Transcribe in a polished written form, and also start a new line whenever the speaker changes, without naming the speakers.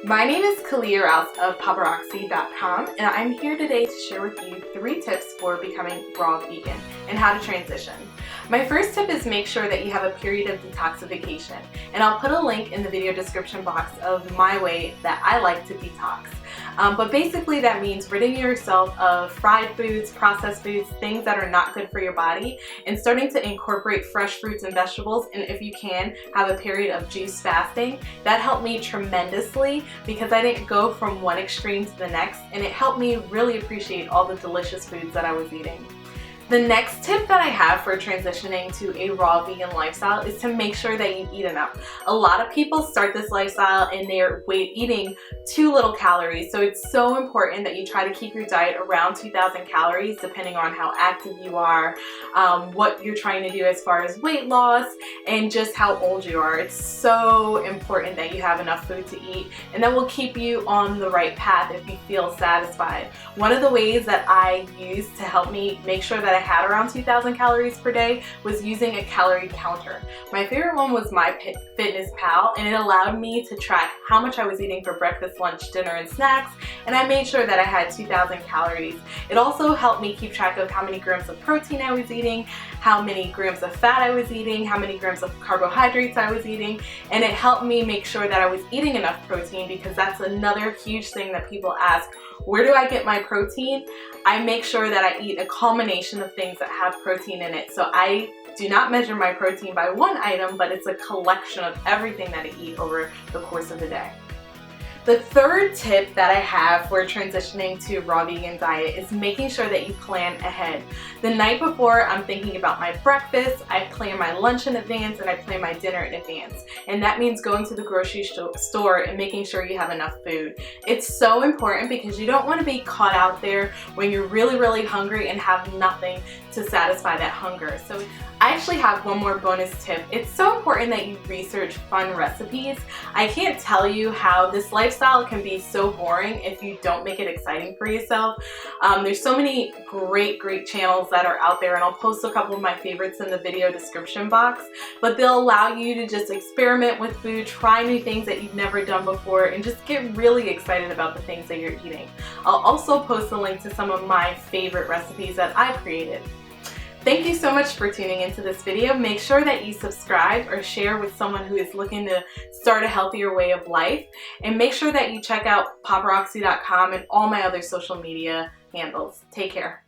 My name is Kalia Rouse of paparazzi.com, and I'm here today to share with you 3 tips for becoming raw vegan and how to transition. My first tip is make sure that you have a period of detoxification, and I'll put a link in the video description box of my way that I like to detox. But basically that means ridding yourself of fried foods, processed foods, things that are not good for your body, and starting to incorporate fresh fruits and vegetables, and if you can, have a period of juice fasting. That helped me tremendously because I didn't go from one extreme to the next, and it helped me really appreciate all the delicious foods that I was eating. The next tip that I have for transitioning to a raw vegan lifestyle is to make sure that you eat enough. A lot of people start this lifestyle and they're eating too little calories, so it's so important that you try to keep your diet around 2,000 calories depending on how active you are, what you're trying to do as far as weight loss, and just how old you are. It's so important that you have enough food to eat, and that will keep you on the right path if you feel satisfied. One of the ways that I used to help me make sure that I had around 2,000 calories per day was using a calorie counter. My favorite one was MyFitnessPal, and it allowed me to track how much I was eating for breakfast, lunch, dinner, and snacks, and I made sure that I had 2,000 calories. It also helped me keep track of how many grams of protein I was eating, how many grams of fat I was eating, how many grams of carbohydrates I was eating, and it helped me make sure that I was eating enough protein, because that's another huge thing that people ask, where do I get my protein? I make sure that I eat a culmination of things that have protein in it. So I do not measure my protein by one item, but it's a collection of everything that I eat over the course of the day. The third tip that I have for transitioning to a raw vegan diet is making sure that you plan ahead. The night before, I'm thinking about my breakfast, I plan my lunch in advance, and I plan my dinner in advance. And that means going to the grocery store and making sure you have enough food. It's so important because you don't want to be caught out there when you're really, really hungry and have nothing to satisfy that hunger. So I actually have one more bonus tip. It's so important that you research fun recipes. I can't tell you how this lifestyle can be so boring if you don't make it exciting for yourself. There's so many great channels that are out there, and I'll post a couple of my favorites in the video description box, but they'll allow you to just experiment with food, try new things that you've never done before, and just get really excited about the things that you're eating. I'll also post a link to some of my favorite recipes that I've created. Thank you so much for tuning into this video. Make sure that you subscribe or share with someone who is looking to start a healthier way of life. And make sure that you check out paparazzi.com and all my other social media handles. Take care.